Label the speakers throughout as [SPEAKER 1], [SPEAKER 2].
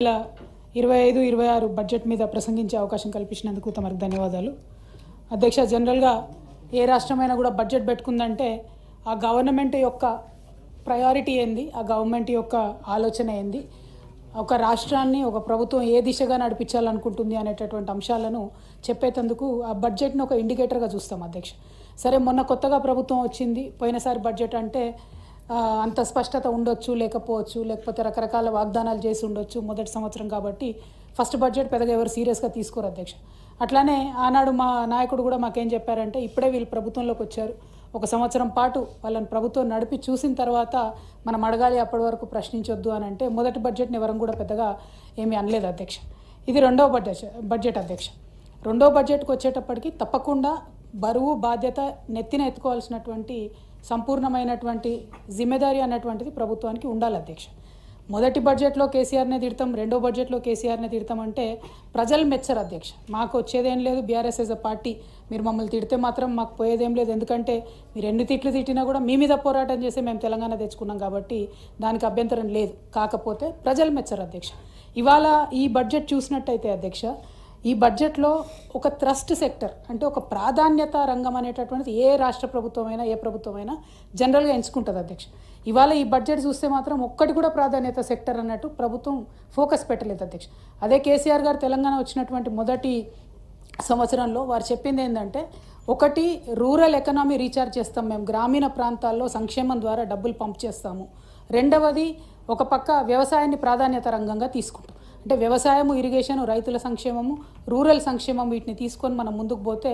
[SPEAKER 1] 2025-26 budget మీద ప్రసంగించే అవకాశం కల్పించినందుకు తమకు ధన్యవాదాలు. అధ్యక్ష, జనరల్గా ఏ రాష్ట్రమైనా కూడా బడ్జెట్ పెట్టుకుందంటే ఆ గవర్నమెంట్ యొక్క ప్రయారిటీ ఏంది, ఆ గవర్నమెంట్ యొక్క ఆలోచన ఏంది, ఒక రాష్ట్రాన్ని ఒక ప్రభుత్వం ఏ దిశగా నడిపించాలనుకుంటుంది అనేటటువంటి అంశాలను చెప్పేందుకు ఆ బడ్జెట్ని ఒక ఇండికేటర్గా చూస్తాం అధ్యక్ష. సరే, మొన్న కొత్తగా ప్రభుత్వం వచ్చింది, పోయినసారి బడ్జెట్ అంటే అంత స్పష్టత ఉండొచ్చు, లేకపోవచ్చు, లేకపోతే రకరకాల వాగ్దానాలు చేసి ఉండొచ్చు మొదటి సంవత్సరం కాబట్టి ఫస్ట్ బడ్జెట్ పెద్దగా ఎవరు సీరియస్గా తీసుకోరు అధ్యక్ష. అట్లానే ఆనాడు మా నాయకుడు కూడా మాకేం చెప్పారంటే, ఇప్పుడే వీళ్ళు ప్రభుత్వంలోకి వచ్చారు, ఒక సంవత్సరం పాటు వాళ్ళని ప్రభుత్వం నడిపి చూసిన తర్వాత మనం అడగాలి, అప్పటి వరకు ప్రశ్నించొద్దు అని అంటే మొదటి బడ్జెట్ని ఎవరం కూడా పెద్దగా ఏమీ అనలేదు అధ్యక్ష. ఇది రెండవ బడ్జెట్ అధ్యక్ష. రెండవ బడ్జెట్కి వచ్చేటప్పటికి తప్పకుండా బరువు బాధ్యత నెత్తిన ఎత్తుకోవాల్సినటువంటి సంపూర్ణమైనటువంటి జిమ్మెదారీ అన్నటువంటిది ప్రభుత్వానికి ఉండాలి అధ్యక్ష. మొదటి బడ్జెట్లో కేసీఆర్నే తిడతాం, రెండో బడ్జెట్లో కేసీఆర్నే తిడతామంటే ప్రజలు మెచ్చరు అధ్యక్ష. మాకు వచ్చేదేం లేదు, బీఆర్ఎస్ ఎస్ ఎ పార్టీ మీరు మమ్మల్ని తిడితే మాత్రం మాకు పోయేదేం లేదు, ఎందుకంటే మీరు ఎన్ని తిట్లు తిట్టినా కూడా మీ మీద పోరాటం చేసి మేము తెలంగాణ తెచ్చుకున్నాం కాబట్టి దానికి అభ్యంతరం లేదు. కాకపోతే ప్రజలు మెచ్చరు అధ్యక్ష. ఇవాళ ఈ బడ్జెట్ చూసినట్టయితే అధ్యక్ష, ఈ బడ్జెట్లో ఒక ట్రస్ట్ సెక్టర్ అంటే ఒక ప్రాధాన్యత రంగం అనేటటువంటిది ఏ రాష్ట్ర ప్రభుత్వమైనా ఏ ప్రభుత్వమైనా జనరల్గా ఎంచుకుంటుంది అధ్యక్ష. ఇవాళ ఈ బడ్జెట్ చూస్తే మాత్రం ఒక్కటి కూడా ప్రాధాన్యత సెక్టర్ అన్నట్టు ప్రభుత్వం ఫోకస్ పెట్టలేదు అధ్యక్ష. అదే కేసీఆర్ గారు తెలంగాణ వచ్చినటువంటి మొదటి సంవత్సరంలో వారు చెప్పింది ఏంటంటే, ఒకటి రూరల్ ఎకనామీ రీఛార్జ్ చేస్తాం, మేము గ్రామీణ ప్రాంతాల్లో సంక్షేమం ద్వారా డబ్బులు పంప్ చేస్తాము. రెండవది, ఒక పక్క వ్యవసాయాన్ని ప్రాధాన్యత రంగంగా తీసుకుంటాం, అంటే వ్యవసాయము, ఇరిగేషను, రైతుల సంక్షేమము, రూరల్ సంక్షేమం వీటిని తీసుకొని మనం ముందుకు పోతే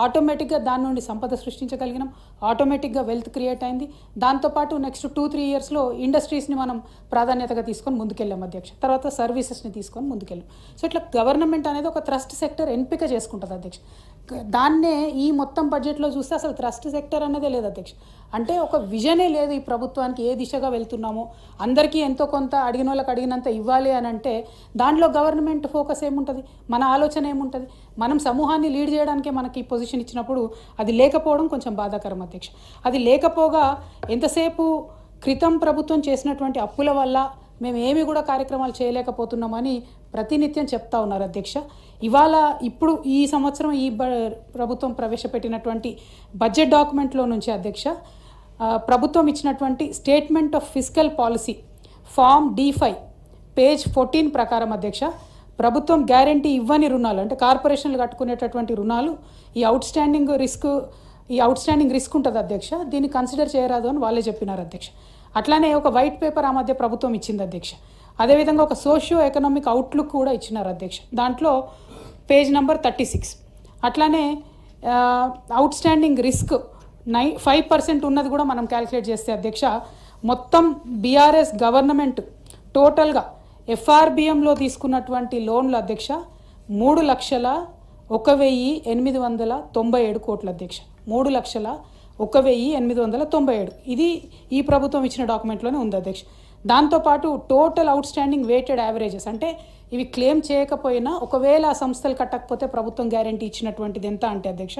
[SPEAKER 1] ఆటోమేటిక్గా దాని నుండి సంపద సృష్టించగలిగినాం, ఆటోమేటిక్గా వెల్త్ క్రియేట్ అయింది. దాంతోపాటు నెక్స్ట్ 2-3 ఇయర్స్లో ఇండస్ట్రీస్ని మనం ప్రాధాన్యతగా తీసుకొని ముందుకెళ్ళాం అధ్యక్ష. తర్వాత సర్వీసెస్ని తీసుకొని ముందుకెళ్ళాం. సో ఇట్లా గవర్నమెంట్ అనేది ఒక ట్రస్ట్ సెక్టర్ ఎంపిక చేసుకుంటుంది అధ్యక్ష. దాన్నే ఈ మొత్తం బడ్జెట్లో చూస్తే అసలు ట్రస్ట్ సెక్టర్ అనేదే లేదు అధ్యక్ష. అంటే ఒక విజనే లేదు ఈ ప్రభుత్వానికి, ఏ దిశగా వెళ్తున్నామో, అందరికీ ఎంతో కొంత అడిగిన వాళ్ళకి అడిగినంత ఇవ్వాలి అని అంటే దాంట్లో గవర్నమెంట్ ఫోకస్ ఏముంటుంది, మన ఆలోచన ఏముంటుంది? మనం సమూహాన్ని లీడ్ చేయడానికే మనకి పొజిషన్ ఇచ్చినప్పుడు అది లేకపోవడం కొంచెం బాధాకరం అధ్యక్ష. అది లేకపోగా ఎంతసేపు క్రితం ప్రభుత్వం చేసినటువంటి అప్పుల వల్ల మేము ఏమి కూడా కార్యక్రమాలు చేయలేకపోతున్నామని ప్రతినిత్యం చెప్తా ఉన్నారు అధ్యక్ష. ఇవాళ ఇప్పుడు ఈ సంవత్సరం ఈ ప్రభుత్వం ప్రవేశపెట్టినటువంటి బడ్జెట్ డాక్యుమెంట్లో నుంచి అధ్యక్ష, ప్రభుత్వం ఇచ్చినటువంటి statement of fiscal policy form D5 page 14 ప్రకారం అధ్యక్ష, ప్రభుత్వం గ్యారంటీ ఇవ్వని రుణాలు అంటే కార్పొరేషన్లు కట్టుకునేటటువంటి రుణాలు ఈ అవుట్ స్టాండింగ్ రిస్క్ ఉంటుంది అధ్యక్ష, దీన్ని కన్సిడర్ చేయరాదు అని వాళ్ళే చెప్పినారు అధ్యక్ష. అట్లానే ఒక వైట్ పేపర్ ఆ మధ్య ప్రభుత్వం ఇచ్చింది అధ్యక్ష. అదేవిధంగా ఒక సోషియో ఎకనామిక్ అవుట్లుక్ కూడా ఇచ్చినారు అధ్యక్ష, దాంట్లో పేజ్ నెంబర్ 36. అట్లానే అవుట్ స్టాండింగ్ రిస్క్ 5% ఉన్నది కూడా మనం క్యాలిక్యులేట్ చేస్తే అధ్యక్ష, మొత్తం బీఆర్ఎస్ గవర్నమెంట్ టోటల్గా FRBMలో తీసుకున్నటువంటి లోన్లు అధ్యక్ష 3,01,897 కోట్ల అధ్యక్ష. 3,01,897. ఇది ఈ ప్రభుత్వం ఇచ్చిన డాక్యుమెంట్లోనే ఉంది అధ్యక్ష. దాంతోపాటు total outstanding weighted averages అంటే ఇవి క్లెయిమ్ చేయకపోయినా ఒకవేళ ఆ సంస్థలు కట్టకపోతే ప్రభుత్వం గ్యారంటీ ఇచ్చినటువంటిది ఎంత అంటే అధ్యక్ష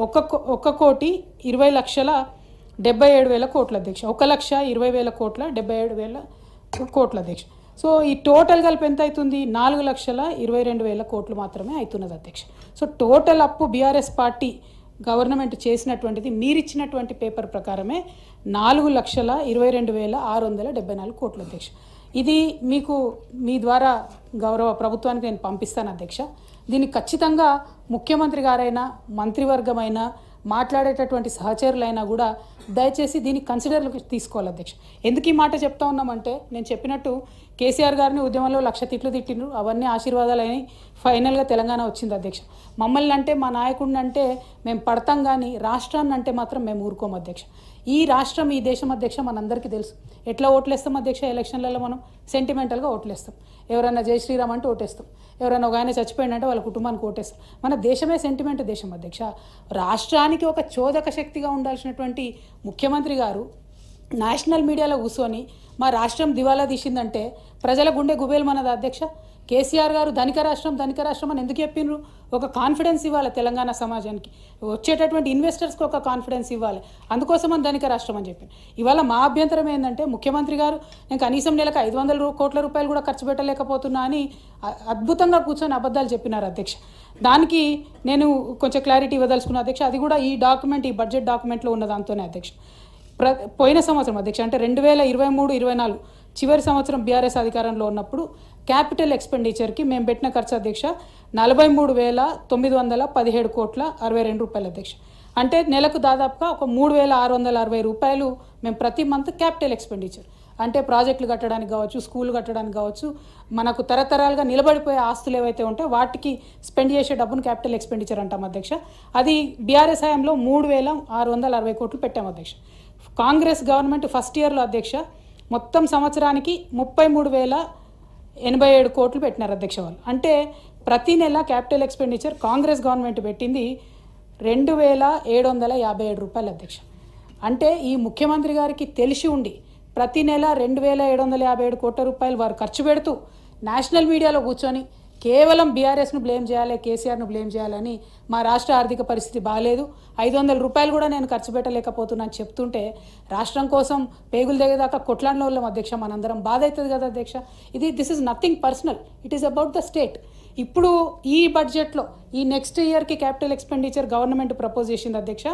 [SPEAKER 1] 1,20,77,000 కోట్ల అధ్యక్ష. 1,20,000 కోట్ల 77,000 కోట్ల అధ్యక్ష. సో ఈ టోటల్ కలిపి ఎంత అవుతుంది? 4,22,000 కోట్లు మాత్రమే అవుతున్నది అధ్యక్ష. సో టోటల్ అప్పు బీఆర్ఎస్ పార్టీ గవర్నమెంట్ చేసినటువంటిది మీరిచ్చినటువంటి పేపర్ ప్రకారమే 4,22,674 కోట్ల అధ్యక్ష. ఇది మీకు మీ ద్వారా గౌరవ ప్రభుత్వానికి నేను పంపిస్తాను అధ్యక్ష. దీన్ని ఖచ్చితంగా ముఖ్యమంత్రి గారైనా మంత్రివర్గమైనా మాట్లాడేటటువంటి సహచరులైనా కూడా దయచేసి దీన్ని కన్సిడర్లోకి తీసుకోవాలి అధ్యక్ష. ఎందుకు ఈ మాట చెప్తా ఉన్నామంటే, నేను చెప్పినట్టు కేసీఆర్ గారిని ఉద్యమంలో 1,00,000 తిట్లు తిట్టిండ్రు, అవన్నీ ఆశీర్వాదాలు అయినాయి, ఫైనల్గా తెలంగాణ వచ్చింది అధ్యక్ష. మమ్మల్ని అంటే మా నాయకుడిని అంటే మేము పడతాం, కానీ రాష్ట్రాన్ని అంటే మాత్రం మేము ఊరుకోము అధ్యక్ష. ఈ రాష్ట్రం ఈ దేశం అధ్యక్ష మనందరికీ తెలుసు. ఎట్లా ఓట్లేస్తాం అధ్యక్ష? ఎలక్షన్లలో మనం సెంటిమెంటల్గా ఓట్లేస్తాం. ఎవరైనా జై శ్రీరామ్ అంటే ఓటేస్తాం, ఎవరైనా ఒక ఆయన చచ్చిపోయిందంటే వాళ్ళ కుటుంబానికి ఓటేస్తాం. మన దేశమే సెంటిమెంట్ దేశం అధ్యక్ష. రాష్ట్రానికి ఒక చోదక శక్తిగా ఉండాల్సినటువంటి ముఖ్యమంత్రి గారు నేషనల్ మీడియాలో కూర్చొని మా రాష్ట్రం దివాలా తీసిందంటే ప్రజల గుండె గుబేలమన్నది అధ్యక్ష. కేసీఆర్ గారు ధనిక రాష్ట్రం అని ఎందుకు చెప్పిండ్రు? ఒక కాన్ఫిడెన్స్ ఇవ్వాలి తెలంగాణ సమాజానికి, వచ్చేటటువంటి ఇన్వెస్టర్స్కి ఒక కాన్ఫిడెన్స్ ఇవ్వాలి, అందుకోసమని ధనిక రాష్ట్రం అని చెప్పింది. ఇవాళ మా అభ్యంతరం ఏంటంటే ముఖ్యమంత్రి గారు నేను కనీసం నెలకు 500 కోట్ల రూపాయలు కూడా ఖర్చు పెట్టలేకపోతున్నా అని అద్భుతంగా కూర్చొని అబద్ధాలు చెప్పినారు అధ్యక్ష. దానికి నేను కొంచెం క్లారిటీ ఇవ్వదలుచుకున్నా అధ్యక్ష. అది కూడా ఈ బడ్జెట్ డాక్యుమెంట్లో ఉన్న దాంతోనే అధ్యక్ష. పోయిన సంవత్సరం అధ్యక్ష, అంటే 2023-24 చివరి సంవత్సరం బీఆర్ఎస్ అధికారంలో ఉన్నప్పుడు క్యాపిటల్ ఎక్స్పెండిచర్కి మేము పెట్టిన ఖర్చు అధ్యక్ష 43,917 కోట్ల 62 రూపాయలు అధ్యక్ష. అంటే నెలకు దాదాపుగా ఒక 3,660 రూపాయలు మేము ప్రతి మంత్ క్యాపిటల్ ఎక్స్పెండిచర్, అంటే ప్రాజెక్టులు కట్టడానికి కావచ్చు, స్కూల్ కట్టడానికి కావచ్చు, మనకు తరతరాలుగా నిలబడిపోయే ఆస్తులు ఏవైతే ఉంటాయో వాటికి స్పెండ్ చేసే డబ్బును క్యాపిటల్ ఎక్స్పెండిచర్ అంటాం అధ్యక్ష. అది బీఆర్ఎస్ హయాంలో 3,660 కోట్లు పెట్టాం అధ్యక్ష. కాంగ్రెస్ గవర్నమెంట్ ఫస్ట్ ఇయర్లో అధ్యక్ష మొత్తం సంవత్సరానికి 33,087 కోట్లు పెట్టినారు అధ్యక్ష వాళ్ళు. అంటే ప్రతి నెల క్యాపిటల్ ఎక్స్పెండిచర్ కాంగ్రెస్ గవర్నమెంట్ పెట్టింది 2,757 రూపాయలు అధ్యక్ష. అంటే ఈ ముఖ్యమంత్రి గారికి తెలిసి ఉండి ప్రతి నెల 2,757 కోట్ల రూపాయలు వారు ఖర్చు పెడుతూ నేషనల్ మీడియాలో కూర్చొని కేవలం బీఆర్ఎస్ను బ్లేమ్ చేయాలి, కేసీఆర్ను బ్లేమ్ చేయాలని, మా రాష్ట్ర ఆర్థిక పరిస్థితి బాగాలేదు, 500 రూపాయలు కూడా నేను ఖర్చు పెట్టలేకపోతున్నాను చెప్తుంటే రాష్ట్రం కోసం పేగులు దిగేదాకా కొట్లాడిన వాళ్ళం అధ్యక్ష. మనందరం బాధ అవుతుంది కదా అధ్యక్ష. This is nothing personal, it is about the state. ఇప్పుడు ఈ బడ్జెట్లో ఈ నెక్స్ట్ ఇయర్కి క్యాపిటల్ ఎక్స్పెండిచర్ గవర్నమెంట్ ప్రపోజ్ చేసింది అధ్యక్ష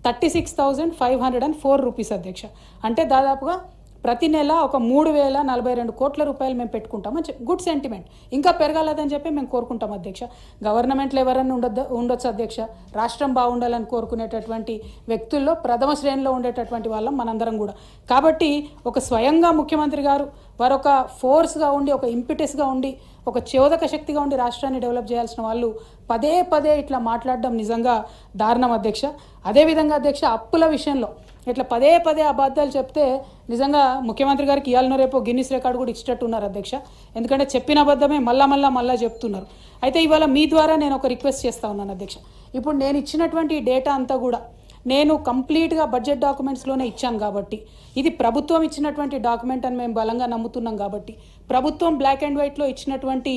[SPEAKER 1] 36,504 రూపీస్ అధ్యక్ష. అంటే దాదాపుగా ప్రతి నెల ఒక 3,042 కోట్ల రూపాయలు మేము పెట్టుకుంటామని గుడ్ సెంటిమెంట్. ఇంకా పెరగాలని చెప్పి మేము కోరుకుంటాం అధ్యక్ష. గవర్నమెంట్లో ఎవరన్నా ఉండొచ్చు అధ్యక్ష, రాష్ట్రం బాగుండాలని కోరుకునేటటువంటి వ్యక్తుల్లో ప్రథమ శ్రేణిలో ఉండేటటువంటి వాళ్ళం మనందరం కూడా. కాబట్టి ఒక స్వయంగా ముఖ్యమంత్రి గారు వారు ఒక ఫోర్స్గా ఉండి, ఒక ఇంపిటెస్గా ఉండి, ఒక చోదక శక్తిగా ఉండి రాష్ట్రాన్ని డెవలప్ చేయాల్సిన వాళ్ళు పదే పదే ఇట్లా మాట్లాడడం నిజంగా దారుణం అధ్యక్ష. అదేవిధంగా అధ్యక్ష అప్పుల విషయంలో ఇట్లా పదే పదే అబద్ధాలు చెప్తే నిజంగా ముఖ్యమంత్రి గారికి ఇవాళ రేపు గిన్నిస్ రికార్డు కూడా ఇచ్చినట్టు ఉన్నారు అధ్యక్ష. ఎందుకంటే చెప్పిన అబద్ధమే మళ్ళా చెప్తున్నారు. అయితే ఇవాళ మీ ద్వారా నేను ఒక రిక్వెస్ట్ చేస్తా ఉన్నాను అధ్యక్ష. ఇప్పుడు నేను ఇచ్చినటువంటి డేటా అంతా కూడా నేను కంప్లీట్గా బడ్జెట్ డాక్యుమెంట్స్లోనే ఇచ్చాను కాబట్టి, ఇది ప్రభుత్వం ఇచ్చినటువంటి డాక్యుమెంట్ అని మేము బలంగా నమ్ముతున్నాం కాబట్టి, ప్రభుత్వం బ్లాక్ అండ్ వైట్లో ఇచ్చినటువంటి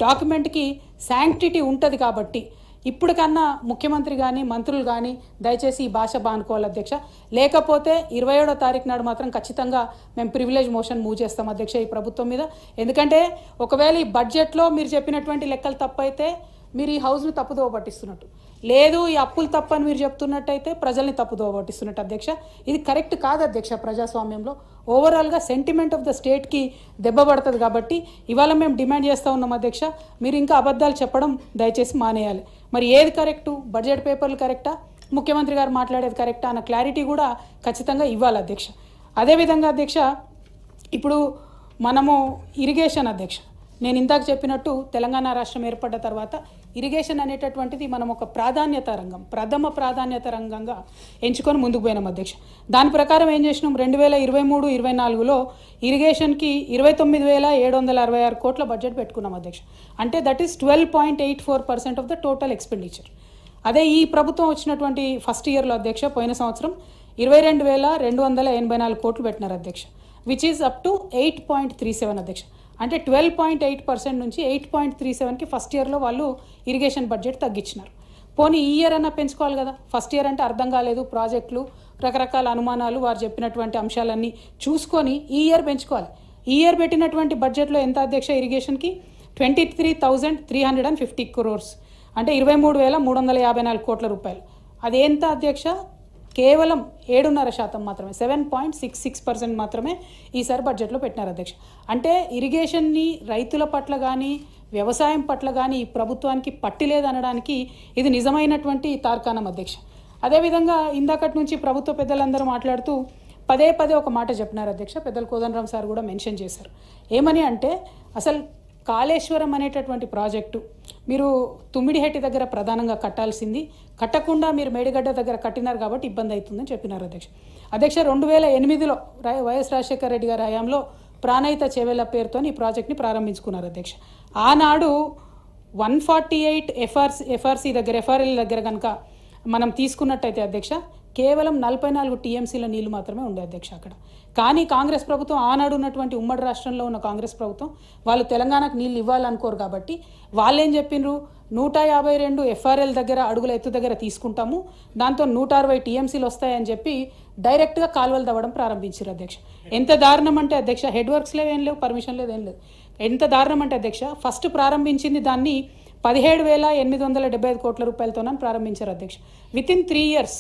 [SPEAKER 1] డాక్యుమెంట్కి శాంక్టిటీ ఉంటుంది కాబట్టి ఇప్పటికన్నా ముఖ్యమంత్రి కానీ మంత్రులు కానీ దయచేసి ఈ భాష బానుకోవాలి అధ్యక్ష. లేకపోతే 27వ తారీఖు నాడు మాత్రం ఖచ్చితంగా మేము ప్రివిలేజ్ మోషన్ మూవ్ చేస్తాం అధ్యక్ష ఈ ప్రభుత్వం మీద. ఎందుకంటే ఒకవేళ ఈ బడ్జెట్లో మీరు చెప్పినటువంటి లెక్కలు తప్పైతే మీరు ఈ హౌస్ను తప్పుదోవ పట్టిస్తున్నట్టు, లేదు ఈ అప్పులు తప్పని మీరు చెప్తున్నట్టయితే ప్రజల్ని తప్పుదోవ పట్టిస్తున్నట్టు అధ్యక్ష. ఇది కరెక్ట్ కాదు అధ్యక్ష. ప్రజాస్వామ్యంలో ఓవరాల్గా సెంటిమెంట్ ఆఫ్ ద స్టేట్కి దెబ్బ పడుతుంది కాబట్టి ఇవాళ మేము డిమాండ్ చేస్తూ ఉన్నాం అధ్యక్ష, మీరు ఇంకా అబద్ధాలు చెప్పడం దయచేసి మానేయాలి. మరి ఏది కరెక్టు, బడ్జెట్ పేపర్లు కరెక్టా, ముఖ్యమంత్రి గారు మాట్లాడేది కరెక్టా అన్న క్లారిటీ కూడా ఖచ్చితంగా ఇవ్వాలి అధ్యక్ష. అదేవిధంగా అధ్యక్ష ఇప్పుడు మనము ఇరిగేషన్ అధ్యక్ష, నేను ఇందాక చెప్పినట్టు తెలంగాణ రాష్ట్రం ఏర్పడ్డ తర్వాత ఇరిగేషన్ అనేటటువంటిది మనం ఒక ప్రథమ ప్రాధాన్యత రంగంగా ఎంచుకొని ముందుకు పోయినాం అధ్యక్ష. దాని ప్రకారం ఏం చేసినాం, 2023-24లో ఇరిగేషన్కి 29,766 కోట్ల బడ్జెట్ పెట్టుకున్నాం అధ్యక్ష. అంటే that is 12.84% of the total expenditure. అదే ఈ ప్రభుత్వం వచ్చినటువంటి ఫస్ట్ ఇయర్లో అధ్యక్ష పోయిన సంవత్సరం 22,284 కోట్లు పెట్టినారు అధ్యక్ష, విచ్ ఈజ్ అప్ టు 8.37 అధ్యక్ష. అంటే 12.8% నుంచి 8.37కి ఫస్ట్ ఇయర్లో వాళ్ళు ఇరిగేషన్ బడ్జెట్ తగ్గించినారు. పోనీ ఈ ఇయర్ అన్నా పెంచుకోవాలి కదా. ఫస్ట్ ఇయర్ అంటే అర్థం కాలేదు, ప్రాజెక్టులు రకరకాల అనుమానాలు వారు చెప్పినటువంటి అంశాలన్నీ చూసుకొని ఈ ఇయర్ పెంచుకోవాలి. ఈ ఇయర్ పెట్టినటువంటి బడ్జెట్లో ఎంత అధ్యక్ష ఇరిగేషన్కి 23,350 crores, అంటే 23,354 కోట్ల రూపాయలు. అదేంత అధ్యక్ష, కేవలం 7.5% మాత్రమే, 7.66% మాత్రమే ఈసారి బడ్జెట్లో పెట్టినారు అధ్యక్ష. అంటే ఇరిగేషన్ని రైతుల పట్ల కానీ వ్యవసాయం పట్ల కానీ ఈ ప్రభుత్వానికి పట్టిలేదనడానికి ఇది నిజమైనటువంటి తార్కాణం అధ్యక్ష. అదేవిధంగా ఇందాకటి నుంచి ప్రభుత్వ పెద్దలందరూ మాట్లాడుతూ పదే ఒక మాట చెప్పినారు అధ్యక్ష. పెద్దలు కోదండరామ్ సార్ కూడా మెన్షన్ చేశారు. ఏమని అంటే అసలు కాళేశ్వరం అనేటటువంటి ప్రాజెక్టు మీరు తుమ్మిడిహెట్టి దగ్గర ప్రధానంగా కట్టాల్సింది, కట్టకుండా మీరు మేడిగడ్డ దగ్గర కట్టినారు కాబట్టి ఇబ్బంది అవుతుందని చెప్పినారు అధ్యక్ష. 2008లో వైఎస్ రాజశేఖర రెడ్డి గారి హయాంలో ప్రాణహిత చేవేళ్ల పేరుతో ఈ ప్రాజెక్ట్ని ప్రారంభించుకున్నారు అధ్యక్ష. ఆనాడు 148 ఎఫ్ఆర్ఎల్ దగ్గర కనుక మనం తీసుకున్నట్టయితే అధ్యక్ష కేవలం 44 టీఎంసీల నీళ్లు మాత్రమే ఉండే అధ్యక్ష అక్కడ. కానీ కాంగ్రెస్ ప్రభుత్వం ఆనాడు ఉన్నటువంటి ఉమ్మడి రాష్ట్రంలో ఉన్న కాంగ్రెస్ ప్రభుత్వం వాళ్ళు తెలంగాణకు నీళ్ళు ఇవ్వాలనుకోరు కాబట్టి వాళ్ళు ఏం చెప్పిండ్రు, 152 ఎఫ్ఆర్ఎల్ దగ్గర అడుగుల ఎత్తు దగ్గర తీసుకుంటాము, దాంతో 160 టీఎంసీలు వస్తాయని చెప్పి డైరెక్ట్గా కాలువలు తవ్వడం ప్రారంభించారు అధ్యక్ష. ఎంత దారుణం అంటే అధ్యక్ష, హెడ్ వర్క్స్ లేవు, ఏం లేవు, పర్మిషన్ లేదు, ఏం లేదు. ఎంత దారుణం అంటే అధ్యక్ష, ఫస్ట్ ప్రారంభించింది దాన్ని 17,875 కోట్ల రూపాయలతోనని ప్రారంభించారు అధ్యక్ష. వితిన్ 3 years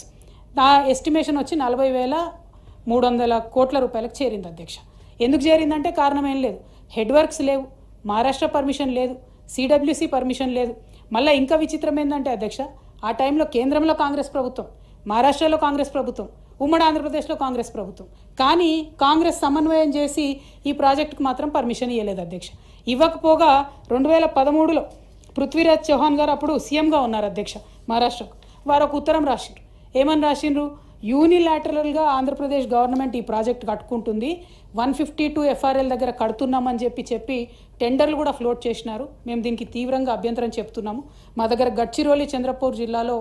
[SPEAKER 1] నా ఎస్టిమేషన్ వచ్చి 40,300 కోట్ల రూపాయలకు చేరింది అధ్యక్ష. ఎందుకు చేరిందంటే కారణం ఏం లేదు, హెడ్ వర్క్స్ లేవు, మహారాష్ట్ర పర్మిషన్ లేదు, సిడబ్ల్యూసి పర్మిషన్ లేదు. మళ్ళీ ఇంకా విచిత్రం ఏంటంటే అధ్యక్ష, ఆ టైంలో కేంద్రంలో కాంగ్రెస్ ప్రభుత్వం, మహారాష్ట్రలో కాంగ్రెస్ ప్రభుత్వం, ఉమ్మడి ఆంధ్రప్రదేశ్లో కాంగ్రెస్ ప్రభుత్వం, కానీ కాంగ్రెస్ సమన్వయం చేసి ఈ ప్రాజెక్టుకు మాత్రం పర్మిషన్ ఇవ్వలేదు అధ్యక్ష. ఇవ్వకపోగా 2013లో పృథ్వీరాజ్ చౌహాన్ గారు అప్పుడు సీఎంగా ఉన్నారు అధ్యక్ష మహారాష్ట్రకు. వారు ఒక ఉత్తరం రాసిండ్రు. ఏమని రాసిండ్రు, యూనిలాటరల్గా ఆంధ్రప్రదేశ్ గవర్నమెంట్ ఈ ప్రాజెక్ట్ కట్టుకుంటుంది, 152 ఎఫ్ఆర్ఎల్ దగ్గర కడుతున్నామని చెప్పి టెండర్లు కూడా ఫ్లోట్ చేసినారు. మేము దీనికి తీవ్రంగా అభ్యంతరం చెప్తున్నాము. మా దగ్గర గడ్చిరోలి, చంద్రపూర్ జిల్లాలో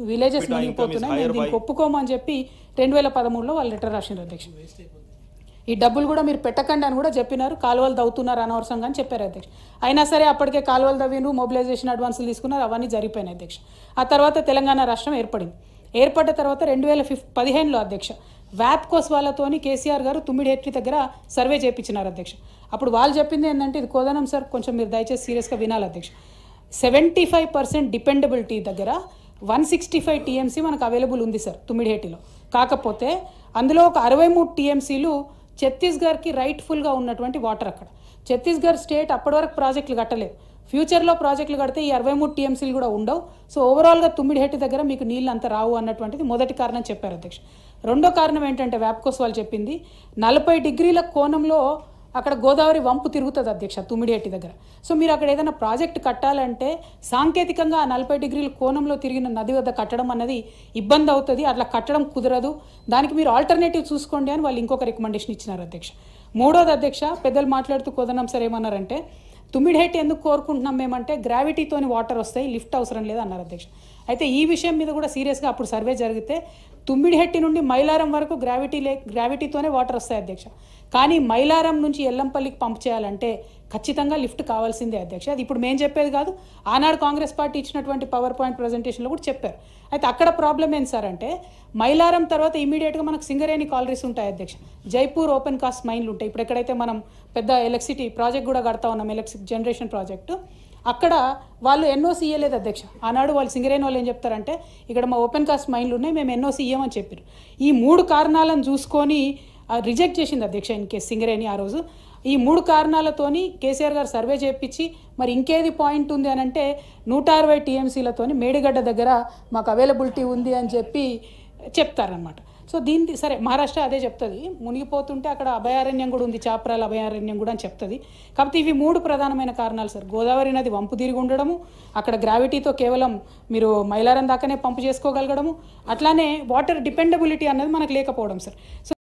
[SPEAKER 1] విలేజెస్ మునిగిపోతున్నాయి, మేము దీనికి ఒప్పుకోమని చెప్పి 2013లో వాళ్ళు లెటర్ రాసినారు అధ్యక్ష. ఈ డబ్బులు కూడా మీరు పెట్టకండి అని కూడా చెప్పినారు, కాలువలు తవ్వుతున్నారు అనవసరంగా అని చెప్పారు అధ్యక్ష. అయినా సరే అప్పటికే కాలువలు తవ్విండ్రు, మొబిలైజేషన్ అడ్వాన్సులు తీసుకున్నారు, అవన్నీ జరిగిపోయినాయి అధ్యక్ష. ఆ తర్వాత తెలంగాణ రాష్ట్రం ఏర్పడింది. ఏర్పడ్డ తర్వాత 2015లో అధ్యక్ష వ్యాప్కోస్ వాళ్ళతోని కేసీఆర్ గారు తుమ్మిడిహెట్టి దగ్గర సర్వే చేయించినారు అధ్యక్ష. అప్పుడు వాళ్ళు చెప్పింది ఏంటంటే, ఇది కోదనం సార్ కొంచెం మీరు దయచేసి సీరియస్గా వినాలి అధ్యక్ష, 75% డిపెండబిలిటీ దగ్గర 165 టీఎంసీ మనకు అవైలబుల్ ఉంది సార్ తుమ్మిడిహెట్టిలో. కాకపోతే అందులో ఒక 63 టీఎంసీలు ఛత్తీస్గఢ్కి రైట్ఫుల్గా ఉన్నటువంటి వాటర్. అక్కడ ఛత్తీస్గఢ్ స్టేట్ అప్పటి వరకు ప్రాజెక్టులు కట్టలేదు, ఫ్యూచర్లో ప్రాజెక్టులు కడితే ఈ 63 టీఎంసీలు కూడా ఉండవు. సో ఓవరాల్గా తుమ్మిడిహెట్టి దగ్గర మీకు నీళ్ళు అంత రావు అన్నటువంటిది మొదటి కారణం చెప్పారు అధ్యక్ష. రెండో కారణం ఏంటంటే వ్యాప్కోస్ వాళ్ళు చెప్పింది, 40 డిగ్రీల కోణంలో అక్కడ గోదావరి వంపు తిరుగుతుంది అధ్యక్ష తుమ్మిడిహెట్టి దగ్గర. సో మీరు అక్కడ ఏదైనా ప్రాజెక్ట్ కట్టాలంటే సాంకేతికంగా ఆ 40 డిగ్రీల కోణంలో తిరిగిన నది వద్ద కట్టడం అన్నది ఇబ్బంది అవుతుంది, అట్లా కట్టడం కుదరదు, దానికి మీరు ఆల్టర్నేటివ్ చూసుకోండి అని వాళ్ళు ఇంకొక రికమెండేషన్ ఇచ్చినారు అధ్యక్ష. మూడోది అధ్యక్ష, పెద్దలు మాట్లాడుతూ కోదనం సార్ ఏమన్నారంటే, తుమ్మిడిహెట్టి ఎందుకు కోరుకుంటున్నాం మేమంటే గ్రావిటీతోని వాటర్ వస్తాయి, లిఫ్ట్ అవసరం లేదు అన్నారు అధ్యక్ష. అయితే ఈ విషయం మీద కూడా సీరియస్గా అప్పుడు సర్వే జరిగితే తుమ్మిడిహెట్టి నుండి మైలారం వరకు గ్రావిటీతోనే వాటర్ వస్తాయి అధ్యక్ష. కానీ మైలారం నుంచి ఎల్లంపల్లికి పంప్ చేయాలంటే ఖచ్చితంగా లిఫ్ట్ కావాల్సిందే అధ్యక్ష. అది ఇప్పుడు మేము చెప్పేది కాదు, ఆనాడు కాంగ్రెస్ పార్టీ ఇచ్చినటువంటి పవర్ పాయింట్ ప్రజెంటేషన్లో కూడా చెప్పారు. అయితే అక్కడ ప్రాబ్లం ఏంటి సార్ అంటే, మైలారం తర్వాత ఇమీడియట్గా మనకు సింగరేణి కాలరీస్ ఉంటాయి అధ్యక్ష, జైపూర్ ఓపెన్ కాస్ట్ మైన్లు ఉంటాయి. ఇప్పుడు ఎక్కడైతే మనం పెద్ద ఎలక్ట్రిసిటీ ప్రాజెక్ట్ కూడా కడతా ఉన్నాం, ఎలక్ట్రిక్ జనరేషన్ ప్రాజెక్టు, అక్కడ వాళ్ళు ఎన్ఓసి ఇవ్వలేదు అధ్యక్ష. ఆనాడు వాళ్ళు సింగరేణి వాళ్ళు ఏం చెప్తారంటే, ఇక్కడ మా ఓపెన్ కాస్ట్ మైన్లు ఉన్నాయి, మేము ఎన్ఓసి ఇవ్వమని చెప్పారు. ఈ 3 కారణాలను చూసుకొని రిజెక్ట్ చేసింది అధ్యక్ష ఇన్ కేసు సింగరేణి ఆ రోజు. ఈ 3 కారణాలతోని కేసీఆర్ గారు సర్వే చేయించి మరి ఇంకేది పాయింట్ ఉంది అని అంటే 160 టీఎంసీలతోని మేడిగడ్డ దగ్గర మాకు అవైలబిలిటీ ఉంది అని చెప్పి చెప్తారనమాట. సో దీన్ని సరే మహారాష్ట్ర అదే చెప్తుంది, మునిగిపోతుంటే అక్కడ అభయారణ్యం కూడా ఉంది, చాప్రాల అభయారణ్యం కూడా అని చెప్తుంది. కాబట్టి ఇవి 3 ప్రధానమైన కారణాలు సార్. గోదావరి నది వంపు తిరిగి ఉండడము, అక్కడ గ్రావిటీతో కేవలం మీరు మైలారం దాకానే పంపు చేసుకోగలగడము, అట్లానే వాటర్ డిపెండబిలిటీ అనేది మనకు లేకపోవడం సార్. సో